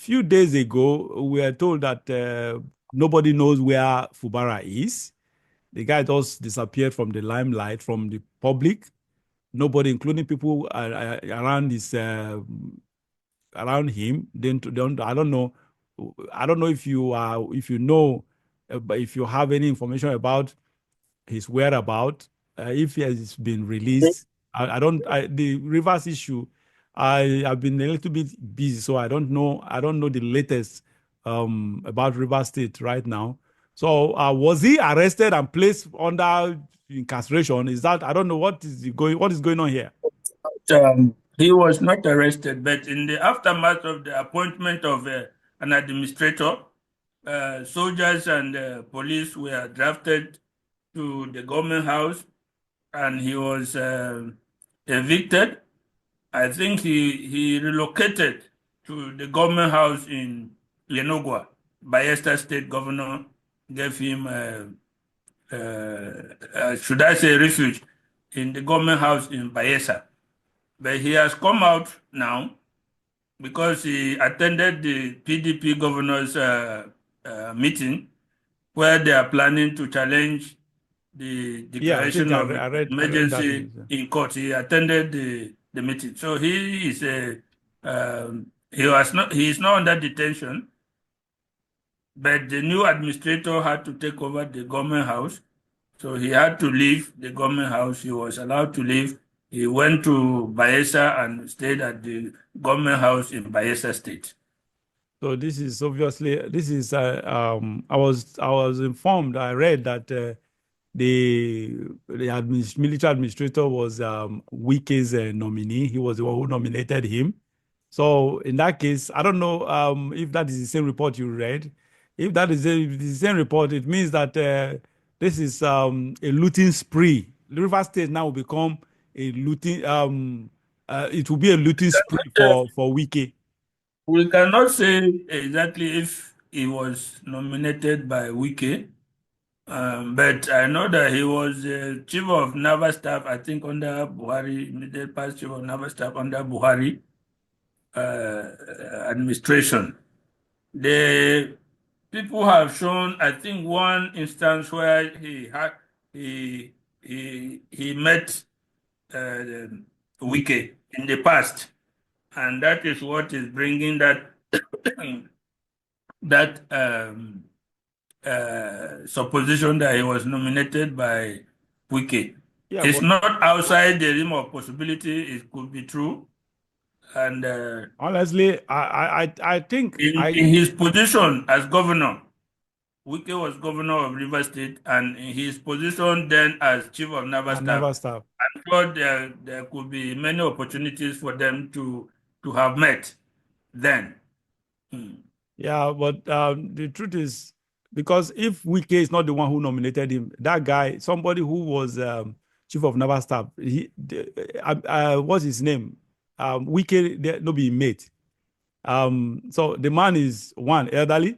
few days ago, we were told that nobody knows where Fubara is. The guy just disappeared from the limelight, from the public. Nobody, including people around around him. Don't I don't know. I don't know if you know, but if you have any information about his whereabouts, if he has been released. I don't. The Rivers issue, I have been a little bit busy, so I don't know. I don't know the latest about Rivers State right now. So was he arrested and placed under incarceration? Is that I don't know what is going on here. He was not arrested, but in the aftermath of the appointment of an administrator, soldiers and police were drafted to the government house, and he was evicted. I think he relocated to the government house in Lenogwa. Bayelsa State Governor gave him, should I say, refuge in the government house in Bayelsa. But he has come out now because he attended the PDP governors meeting where they are planning to challenge the Yeah, I think declaration of I read that emergency news. in court. He attended the meeting. So he is not under detention, but the new administrator had to take over the government house. So he had to leave the government house. He was allowed to leave. He went to Bayelsa and stayed at the government house in Bayelsa State. So this is obviously this is I was informed. I read that the military administrator was Wike's nominee. He was the one who nominated him. So in that case, I don't know if that is the same report you read. If that is the same report, it means that this is a looting spree. The River State now will become a looting. It will be a looting spree for Wike. We cannot say exactly if he was nominated by Wike, but I know that he was chief of naval staff, I think, under Buhari, immediate past chief of naval staff under Buhari administration. The people have shown, I think, one instance where he met Wike in the past, and that is what is bringing that that supposition that he was nominated by Wike. Yeah, It's but not outside the realm of possibility. It could be true, and honestly, I think in his position as governor, Wike was governor of River State, and in his position then as chief of naval I staff, never stop. I'm sure there could be many opportunities for them to have met then. Yeah, but the truth is, because if Wike is not the one who nominated him, that guy, somebody who was chief of naval staff, what's his name? Wike, no be mate. So the man is one elderly.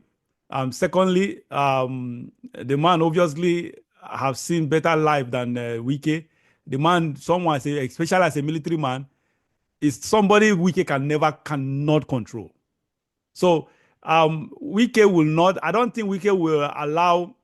Secondly, the man obviously have seen better life than Wike. The man, someone say, especially as a military man, is somebody Wike cannot control. So Wike will not. I don't think Wike will allow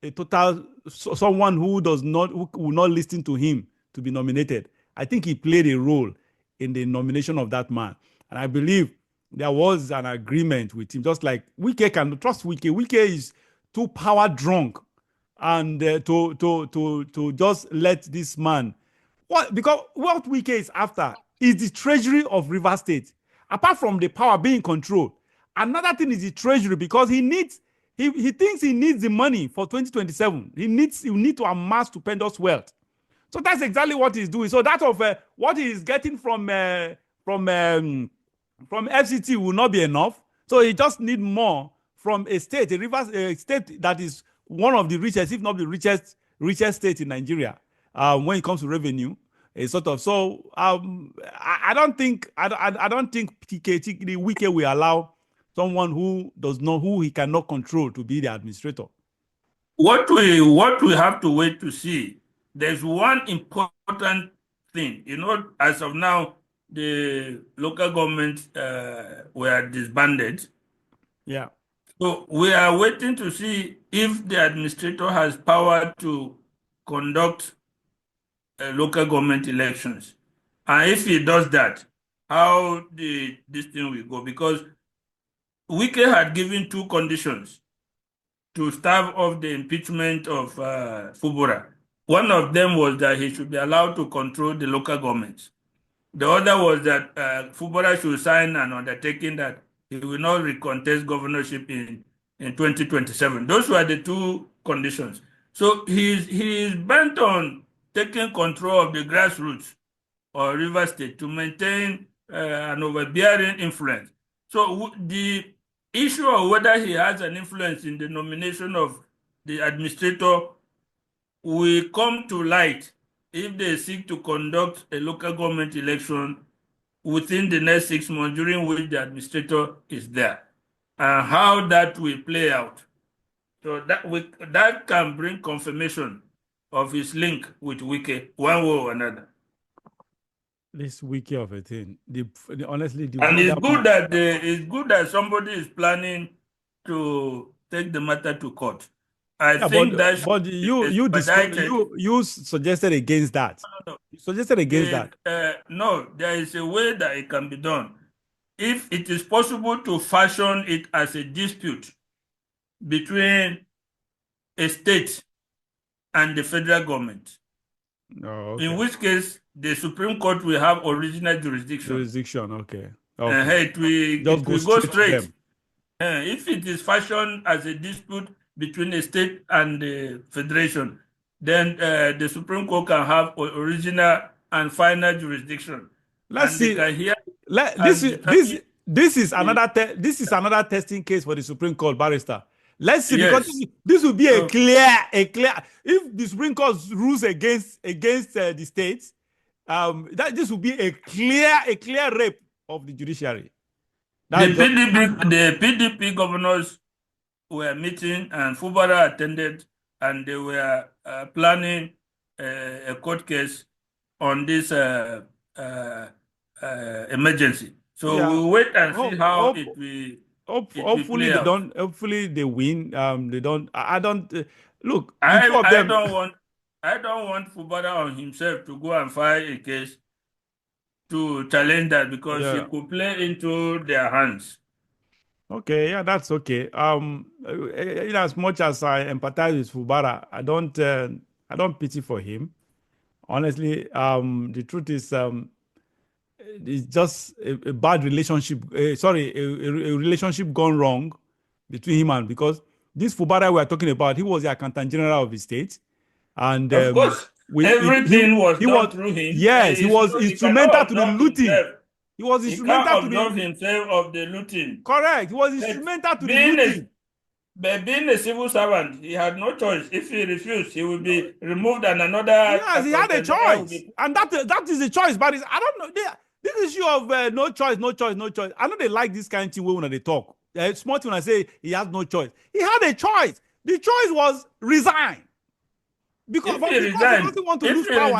a total someone who will not listen to him to be nominated. I think he played a role in the nomination of that man, and I believe there was an agreement with him. Just like Wike can trust Wike. Wike is too power drunk, and to just let this man. Because what Wike is after is the treasury of River State. Apart from the power being controlled, another thing is the treasury, because he thinks he needs the money for 2027. He need to amass stupendous wealth. So that's exactly what he's doing. So that of what he is getting from FCT will not be enough. So he just need more from a state, a state that is one of the richest, if not the richest state in Nigeria when it comes to revenue. Sort of. So I don't think the Wike will allow someone who he cannot control to be the administrator. What we have to wait to see. There's one important thing. As of now, the local governments were disbanded. Yeah. So we are waiting to see if the administrator has power to conduct local government elections. And if he does that, how this thing will go? Because Wike had given two conditions to stave off the impeachment of Fubara. One of them was that he should be allowed to control the local governments. The other was that Fubara should sign an undertaking that he will not recontest governorship in 2027. Those were the two conditions. So he is bent on taking control of the grassroots or River State to maintain an overbearing influence. So the issue of whether he has an influence in the nomination of the administrator will come to light if they seek to conduct a local government election within the next 6 months during which the administrator is there, and how that will play out. So that can bring confirmation of his link with Wike one way or another. This wiki of a thing. Honestly, the And way it's good that somebody is planning to take the matter to court. I yeah, think that should but be expedited. you suggested against that. No, You suggested against that. no, there is a way that it can be done. If it is possible to fashion it as a dispute between a state and the federal government, Oh, okay. in which case the Supreme Court will have original jurisdiction. Okay. It will go straight. If it is fashioned as a dispute between a state and the federation, then the Supreme Court can have original and final jurisdiction. Let's and see. They can hear This is another testing case for the Supreme Court, barrister. Let's see, Yes. because this will be a clear. If the Supreme Court rules against the states, that this will be a clear rape of the judiciary. The PDP governors were meeting, and Fubara attended, and they were planning a court case on this emergency. So we'll wait and see how it will. Hopefully they don't. Hopefully they win. They don't. I don't look. I don't want Fubara on himself to go and file a case to challenge that, because it could play into their hands. Okay, yeah, that's okay. In as much as I empathize with Fubara, I don't pity for him. Honestly, the truth is, it's just a bad relationship. A relationship gone wrong between him and, because this Fubara we are talking about, he was the accountant general of the state, and of course, everything was done through him. Yes, he was instrumental to the looting. He was instrumental to the himself of the looting. Correct. He was instrumental to the looting. But being a civil servant, he had no choice. If he refused, he would be removed, and another. Yes, he had a choice, and that is a choice. But I don't know. This issue of no choice. I know they like this kind of thing when they talk. It's smart when I say he has no choice. He had a choice. The choice was resign. Because if he doesn't want to lose power,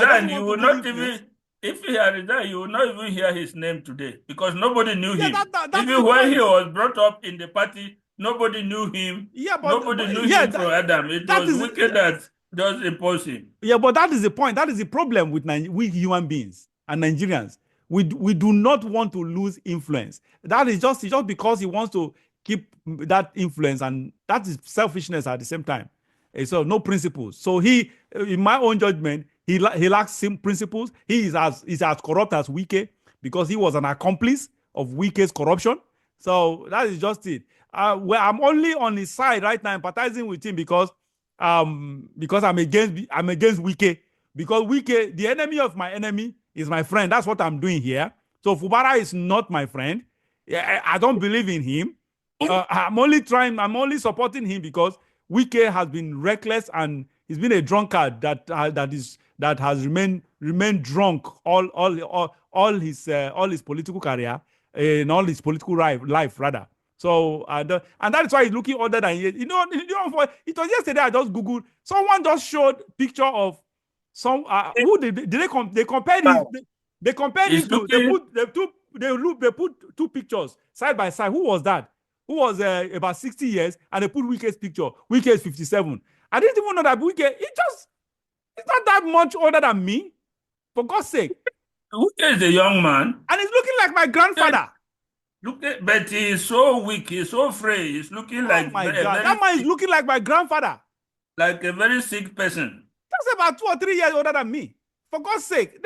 if he had resigned, you would not even hear his name today, because nobody knew him. Even when he was brought up in the party, nobody knew him. Nobody knew him from Adam. It was Wike that just imposed him. Yeah, but that is the point. That is the problem with human beings and Nigerians. We do not want to lose influence. That is just because he wants to keep that influence, and that is selfishness at the same time. So no principles. So he, in my own judgment, he lacks principles. He is as corrupt as Wike, because he was an accomplice of Wike's corruption. So that is just it. Well, I'm only on his side right now, empathizing with him because I'm against Wike. Because Wike, the enemy of my enemy, is my friend. That's what I'm doing here. So Fubara is not my friend. I don't believe in him. I'm only supporting him because Wike has been reckless, and he's been a drunkard that has remained drunk all his political career and all his political life rather. So and that is why he's looking older than it was yesterday. I just googled. Someone just showed picture of some who they compared his. They compared He's him to, they looking. put, they put two pictures side by side. Who was that? Who was about 60 years, and they put Wike's picture. Wike is 57. I didn't even know that Wike, it's not that much older than me, for God's sake. Who is a young man? And he's looking like my grandfather. Look at, but he is so weak. He's so frail. He's looking Oh like my a God. very That man is sick, looking like my grandfather. like a very sick person. That's about 2 or 3 years older than me. For God's sake.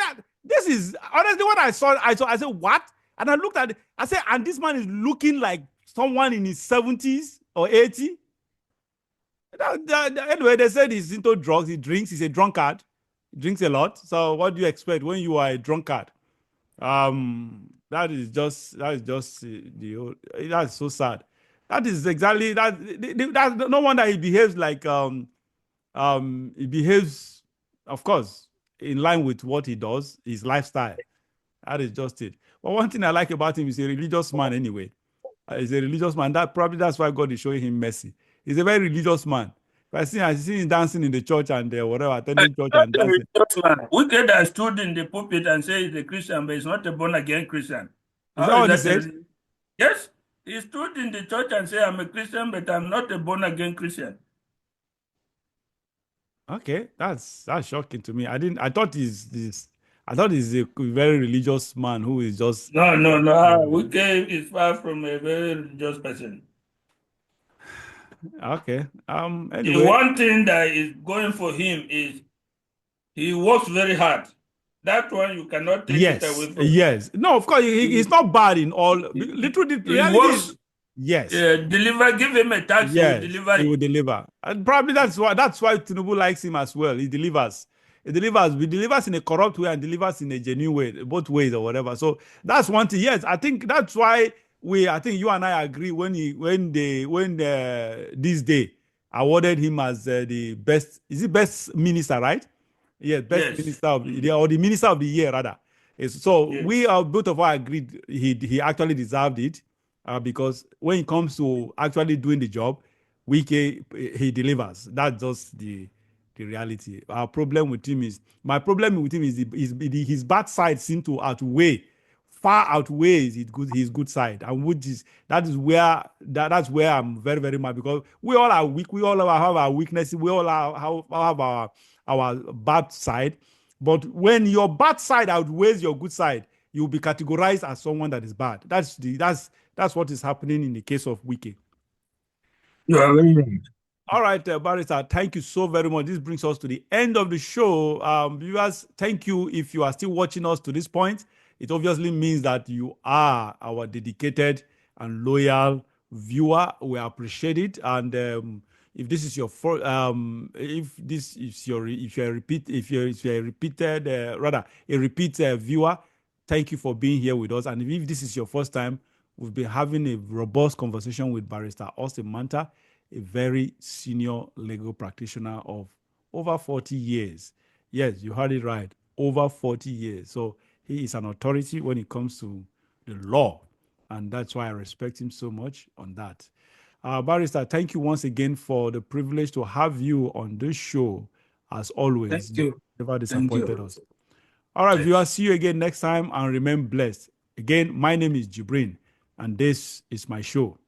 This is honestly what I saw. I said, what? And I looked at it. I said, and this man is looking like someone in his 70s or 80. Anyway, they said he's into drugs. He drinks. He's a drunkard. He drinks a lot. So what do you expect when you are a drunkard? That is just that's so sad. That is exactly that. That's no wonder he behaves like he behaves, of course, in line with what he does, his lifestyle. That is just it. But one thing I like about him is a religious man anyway. He's a religious man. That's why God is showing him mercy. He's a very religious man. I see him dancing in the church and whatever, attending church Not and a dancing. religious man. Wicked has stood in the pulpit and say he's a Christian, but he's not a born again Christian. Is How that is what he that said? Yes, he stood in the church and say, "I'm a Christian, but I'm not a born again Christian." Okay, that's shocking to me. I thought he's a very religious man who is just No, no, no. um, Wicked is far from a very religious person. okay. The Anyway, one thing that is going for him is he works very hard. That one you cannot take it yes, away from him. yes. No, of course, he's He, not bad in all. he, Literally, the he reality works, is, yes, deliver, give him a tax, he will yes, deliver he will it. deliver, and probably that's why Tinubu likes him as well. He delivers. He delivers. He delivers in a corrupt way and delivers in a genuine way, both ways or whatever. So that's one thing. Yes, I think that's why I think you and I agree when this day awarded him as the best. Is it best minister, right? Yes, best Yes. minister of the year, or the minister of the year rather. So we Yes. are both of us agreed he actually deserved it because when it comes to actually doing the job, he delivers. That's just the reality. Our problem with him is my problem with him is his bad side seem to far outweighs his good side, and that's where I'm very very mad because we all are weak. We all have our weaknesses. We all have our bad side. But when your bad side outweighs your good side, you'll be categorized as someone that is bad. That's what is happening in the case of Wiki. You are very right. All right, Barrister, thank you so very much. This brings us to the end of the show. Viewers, thank you if you are still watching us to this point. It obviously means that you are our dedicated and loyal viewer. We appreciate it. And if this is your first, if this is your, if you're a repeated, rather a repeat viewer, thank you for being here with us. And if this is your first time, we've been having a robust conversation with Barrister Austin Manta, a very senior legal practitioner of over 40 years. Yes, you heard it right, over 40 years. So he is an authority when it comes to the law, and that's why I respect him so much on that. Barrister, thank you once again for the privilege to have you on this show. As always, Thank you. never Thank disappointed you. us. All right, viewers, Yes. see you again next time and remain blessed. Again, my name is JIBRIN, and this is my show.